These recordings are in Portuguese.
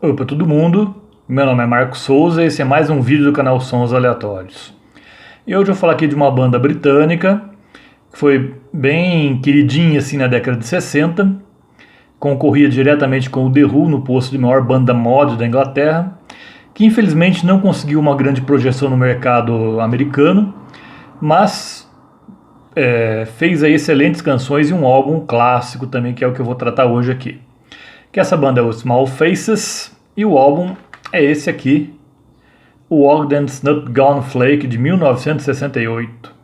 Oi para todo mundo, meu nome é Marcos Souza e esse é mais um vídeo do canal Sons Aleatórios. E hoje eu vou falar aqui de uma banda britânica que foi bem queridinha assim na década de 60, concorria diretamente com o The Who no posto de maior banda mod da Inglaterra, que infelizmente não conseguiu uma grande projeção no mercado americano, mas fez aí excelentes canções e um álbum clássico também, que é o que eu vou tratar hoje aqui. Que essa banda é o Small Faces e o álbum é esse aqui, o Walked and Not Gone Flake, de 1968.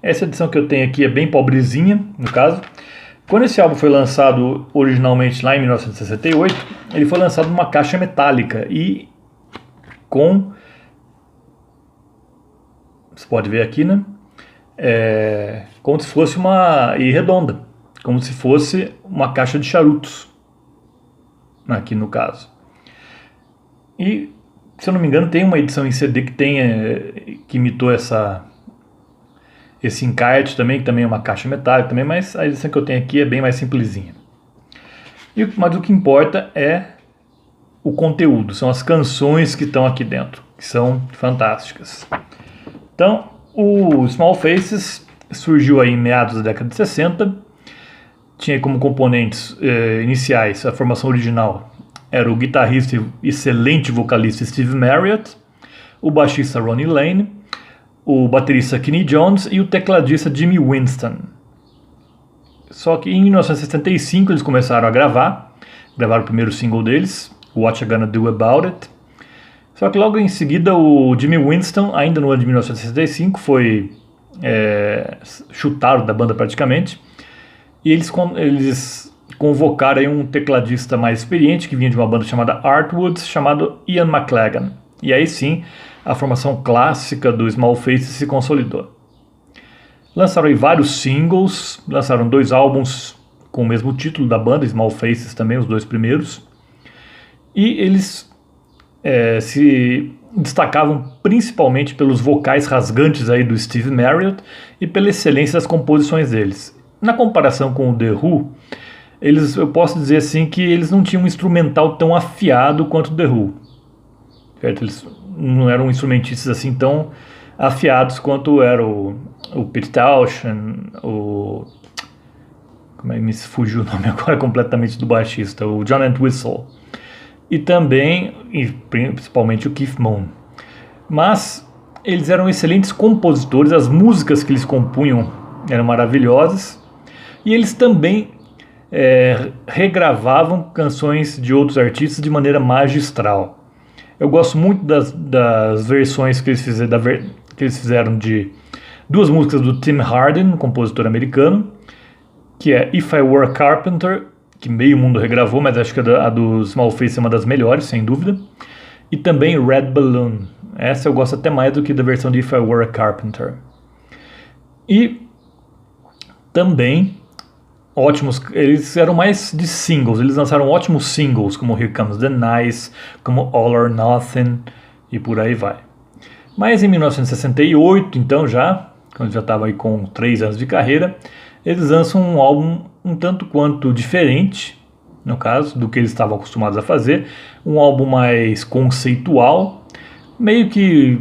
Essa edição que eu tenho aqui é bem pobrezinha, no caso. Quando esse álbum foi lançado originalmente lá em 1968, ele foi lançado numa caixa metálica e com... Você pode ver aqui, né? Como se fosse uma... e redonda, como se fosse uma caixa de charutos, aqui no caso. E, se eu não me engano, tem uma edição em CD que imitou esse encarte também, que também é uma caixa metálica também, mas a edição que eu tenho aqui é bem mais simplesinha. Mas o que importa é o conteúdo, são as canções que estão aqui dentro, que são fantásticas. Então, o Small Faces surgiu aí em meados da década de 60, tinha como componentes iniciais, a formação original era o guitarrista e excelente vocalista Steve Marriott, o baixista Ronnie Lane, o baterista Kenny Jones e o tecladista Jimmy Winston. Só que em 1965 eles começaram a gravaram o primeiro single deles, What You Gonna Do About It. Só que logo em seguida o Jimmy Winston, ainda no ano de 1965, foi chutado da banda praticamente, e eles convocaram aí um tecladista mais experiente, que vinha de uma banda chamada Artwoods, chamado Ian McLagan. E aí sim, a formação clássica do Small Faces se consolidou. Lançaram aí vários singles, lançaram 2 álbuns com o mesmo título da banda, Small Faces também, os 2 primeiros. E eles se destacavam principalmente pelos vocais rasgantes aí do Steve Marriott e pela excelência das composições deles. Na comparação com o The Who, eu posso dizer assim que eles não tinham um instrumental tão afiado quanto o The Who. Certo? Eles não eram instrumentistas assim tão afiados quanto era o Pete Townshend, me fugiu o nome agora completamente do baixista, o John Entwistle, e também, e principalmente, o Keith Moon. Mas eles eram excelentes compositores, as músicas que eles compunham eram maravilhosas, e eles também regravavam canções de outros artistas de maneira magistral. Eu gosto muito das versões que eles fizeram de 2 músicas do Tim Hardin, compositor americano, que é If I Were a Carpenter, que meio mundo regravou, mas acho que a do Small Faces é uma das melhores, sem dúvida, e também Red Balloon. Essa eu gosto até mais do que da versão de If I Were a Carpenter. E também eles eram mais de singles, eles lançaram ótimos singles, como Here Comes the Nice, como All or Nothing, e por aí vai. Mas em 1968, então quando já estava aí com 3 anos de carreira, eles lançam um álbum um tanto quanto diferente, no caso, do que eles estavam acostumados a fazer, um álbum mais conceitual, meio que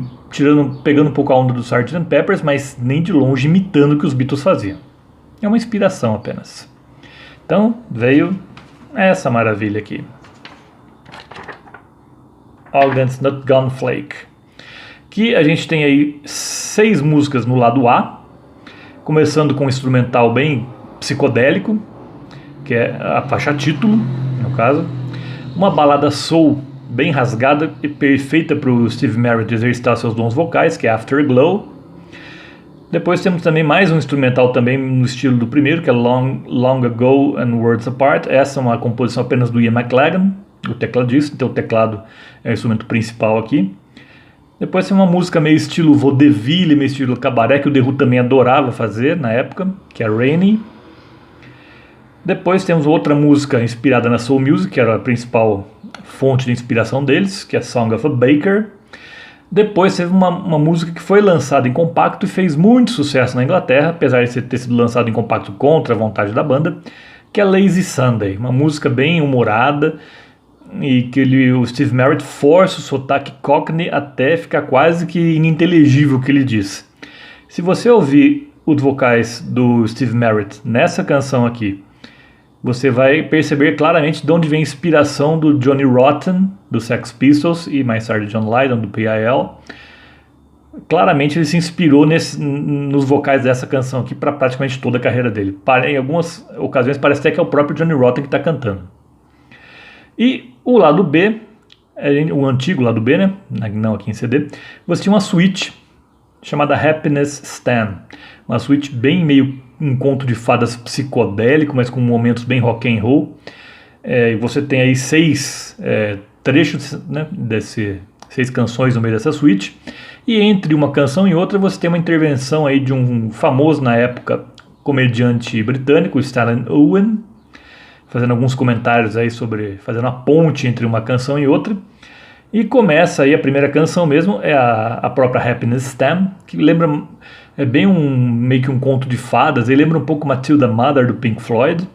pegando um pouco a onda do Sgt. Pepper's, mas nem de longe imitando o que os Beatles faziam. É uma inspiração apenas. Então veio essa maravilha aqui, All That's Not Gone Flake, que a gente tem aí 6 músicas no lado A, começando com um instrumental bem psicodélico, que é a faixa título, no caso, uma balada soul bem rasgada e perfeita para o Steve Marriott exercitar seus dons vocais, que é Afterglow. Depois temos também mais um instrumental também no estilo do primeiro, que é Long Ago and Worlds Apart. Essa é uma composição apenas do Ian McLagan, o tecladista, então o teclado é o instrumento principal aqui. Depois tem uma música meio estilo vaudeville, meio estilo cabaré, que o The Who também adorava fazer na época, que é Rainy. Depois temos outra música inspirada na soul music, que era a principal fonte de inspiração deles, que é Song of a Baker. Depois teve uma música que foi lançada em compacto e fez muito sucesso na Inglaterra, apesar de ter sido lançado em compacto contra a vontade da banda, que é Lazy Sunday, uma música bem humorada, e que o Steve Merritt força o sotaque Cockney até ficar quase que ininteligível o que ele diz. Se você ouvir os vocais do Steve Merritt nessa canção aqui, você vai perceber claramente de onde vem a inspiração do Johnny Rotten, do Sex Pistols, e mais tarde John Lydon, do PIL. Claramente ele se inspirou nos vocais dessa canção aqui para praticamente toda a carreira dele. Em algumas ocasiões parece até que é o próprio Johnny Rotten que está cantando. E o lado B, o antigo lado B, né? Não aqui em CD, você tinha uma suíte chamada Happiness Stan. Uma suíte bem meio um conto de fadas psicodélico, mas com momentos bem rock and roll. Você tem aí 6 trechos, né, 6 canções no meio dessa suíte. E entre uma canção e outra você tem uma intervenção aí de um famoso na época comediante britânico, Stalin Owen, fazendo alguns comentários aí fazendo a ponte entre uma canção e outra. E começa aí a primeira canção mesmo, é a própria Happiness Stan, que lembra, bem meio que um conto de fadas, ele lembra um pouco Matilda Mother do Pink Floyd,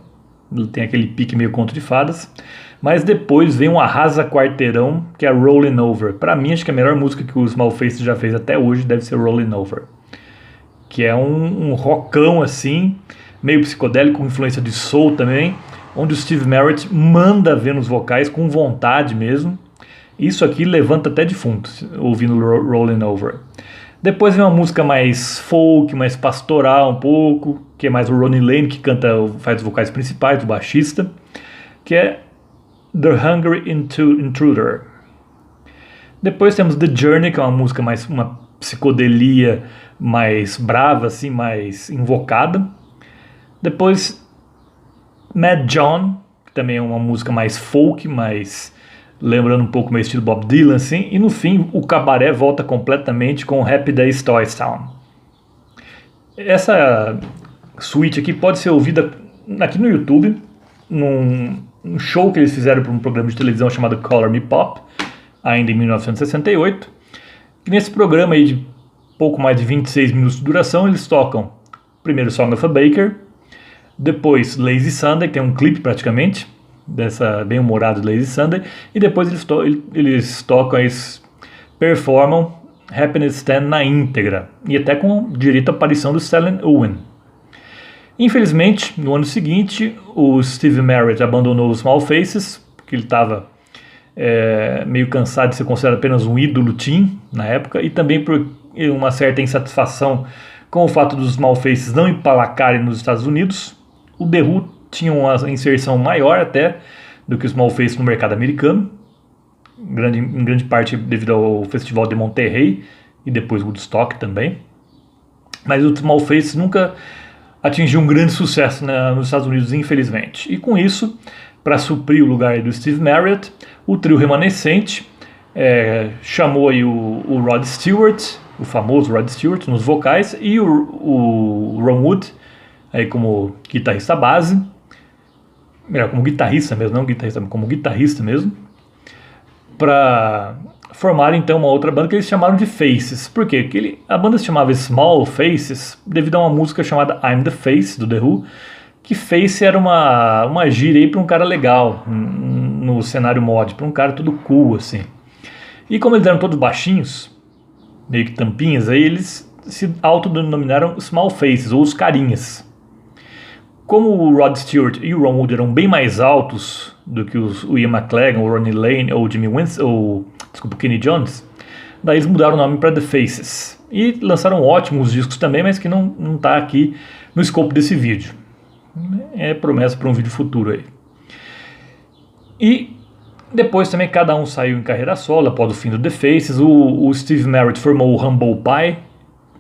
ele tem aquele pique meio conto de fadas, mas depois vem um arrasa-quarteirão, que é Rollin' Over. Pra mim, acho que a melhor música que o Small Faces já fez até hoje deve ser Rollin' Over, que é um rockão assim, meio psicodélico, com influência de soul também, onde o Steve Merritt manda ver nos vocais com vontade mesmo. Isso aqui levanta até defunto, ouvindo Rollin' Over. Depois vem uma música mais folk, mais pastoral um pouco, que é mais o Ronnie Lane, que faz os vocais principais, o baixista, que é The Hungry Intruder. Depois temos The Journey, que é uma música mais uma psicodelia mais brava, assim, mais invocada. Depois Mad John, que também é uma música mais folk, mais lembrando um pouco o meu estilo Bob Dylan, assim. E no fim, o cabaré volta completamente com Happy Days Toys Town. Essa suíte aqui pode ser ouvida aqui no YouTube, num show que eles fizeram para um programa de televisão chamado Color Me Pop, ainda em 1968. E nesse programa aí de pouco mais de 26 minutos de duração, eles tocam primeiro Song of a Baker, depois Lazy Sunday, que tem um clipe praticamente, dessa bem humorada Lazy Sunday, e depois eles tocam, eles performam Happiness Stand na íntegra, e até com direito à aparição do Stalin Owen. Infelizmente, no ano seguinte, o Steve Merritt abandonou os Small Faces, porque ele estava meio cansado de ser considerado apenas um ídolo teen na época, e também por uma certa insatisfação com o fato dos Small Faces não emplacarem nos Estados Unidos. O The Who tinha uma inserção maior até do que os Small Faces no mercado americano, em grande parte devido ao Festival de Monterrey e depois Woodstock também. Mas o Small Faces nunca atingiu um grande sucesso nos Estados Unidos, infelizmente. E com isso, para suprir o lugar do Steve Merritt, o trio remanescente chamou aí o Rod Stewart, o famoso Rod Stewart, nos vocais, e o Ron Wood aí como guitarrista base, melhor, como guitarrista mesmo, não guitarrista, como guitarrista mesmo, para formar então uma outra banda que eles chamaram de Faces. Por quê? Porque a banda se chamava Small Faces devido a uma música chamada I'm the Face, do The Who, que Face era uma gíria aí para um cara legal no cenário mod, para um cara todo cool assim. E como eles eram todos baixinhos, meio que tampinhas, aí eles se autodenominaram Small Faces, ou os carinhas. Como o Rod Stewart e o Ron Wood eram bem mais altos do que o Ian McLagan, o Ronnie Lane ou o Jimmy Winston, ou o Kenny Jones, daí eles mudaram o nome para The Faces. E lançaram ótimos discos também, mas que não tá aqui no escopo desse vídeo. É promessa para um vídeo futuro aí. E depois também cada um saiu em carreira solo após o fim do The Faces. O Steve Merritt formou o Humble Pie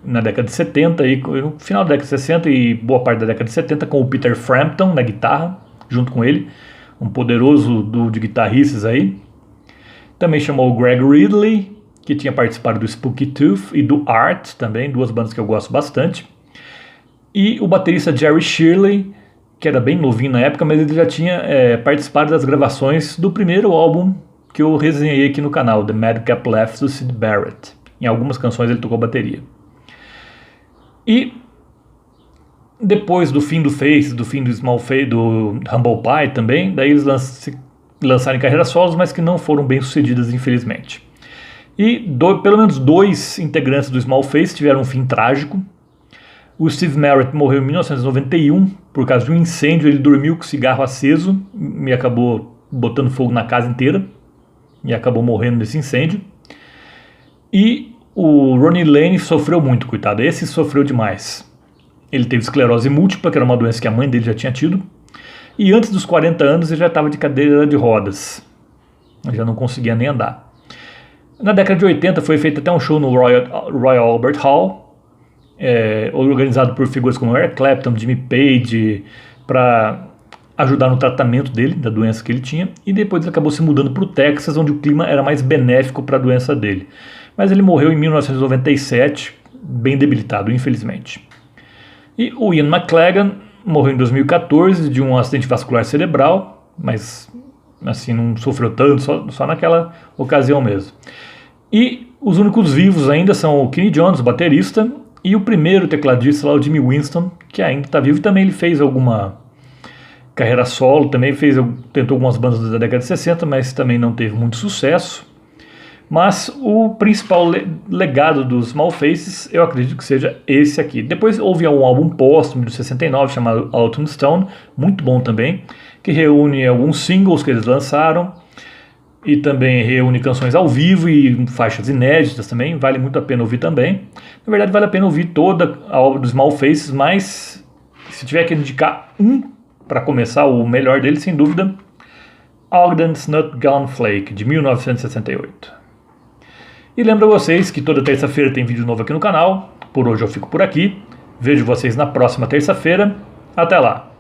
na década de 70, e no final da década de 60 e boa parte da década de 70, com o Peter Frampton na guitarra, junto com ele, um poderoso duo de guitarristas aí. Também chamou o Greg Ridley, que tinha participado do Spooky Tooth e do Art também, duas bandas que eu gosto bastante. E o baterista Jerry Shirley, que era bem novinho na época, mas ele já tinha participado das gravações do primeiro álbum que eu resenhei aqui no canal, The Madcap Laughs, do Syd Barrett. Em algumas canções ele tocou bateria. E depois do fim do Face, do fim do Small Face, do Humble Pie também, daí eles lançaram em carreiras solos, mas que não foram bem sucedidas, infelizmente. E pelo menos 2 integrantes do Small Faces tiveram um fim trágico. O Steve Marriott morreu em 1991 por causa de um incêndio. Ele dormiu com o cigarro aceso e acabou botando fogo na casa inteira e acabou morrendo nesse incêndio. E o Ronnie Lane sofreu muito, coitado. Esse sofreu demais. Ele teve esclerose múltipla, que era uma doença que a mãe dele já tinha tido. E antes dos 40 anos ele já estava de cadeira de rodas. Ele já não conseguia nem andar. Na década de 80 foi feito até um show no Royal Albert Hall, organizado por figuras como Eric Clapton, Jimmy Page, para ajudar no tratamento dele, da doença que ele tinha. E depois ele acabou se mudando para o Texas, onde o clima era mais benéfico para a doença dele. Mas ele morreu em 1997, bem debilitado, infelizmente. E o Ian McLagan morreu em 2014 de um acidente vascular cerebral, mas assim não sofreu tanto, só naquela ocasião mesmo. E os únicos vivos ainda são o Kenny Jones, o baterista, e o primeiro tecladista lá, o Jimmy Winston, que ainda está vivo. Também ele fez alguma carreira solo, também tentou algumas bandas da década de 60, mas também não teve muito sucesso. Mas o principal legado dos Small Faces, eu acredito que seja esse aqui. Depois houve um álbum póstumo de 69 chamado Autumn Stone, muito bom também, que reúne alguns singles que eles lançaram e também reúne canções ao vivo e faixas inéditas também. Vale muito a pena ouvir também. Na verdade, vale a pena ouvir toda a obra dos Small Faces, mas se tiver que indicar para começar, o melhor dele, sem dúvida, Ogden's Nut Gun Flake, de 1968. E lembro a vocês que toda terça-feira tem vídeo novo aqui no canal. Por hoje eu fico por aqui. Vejo vocês na próxima terça-feira. Até lá!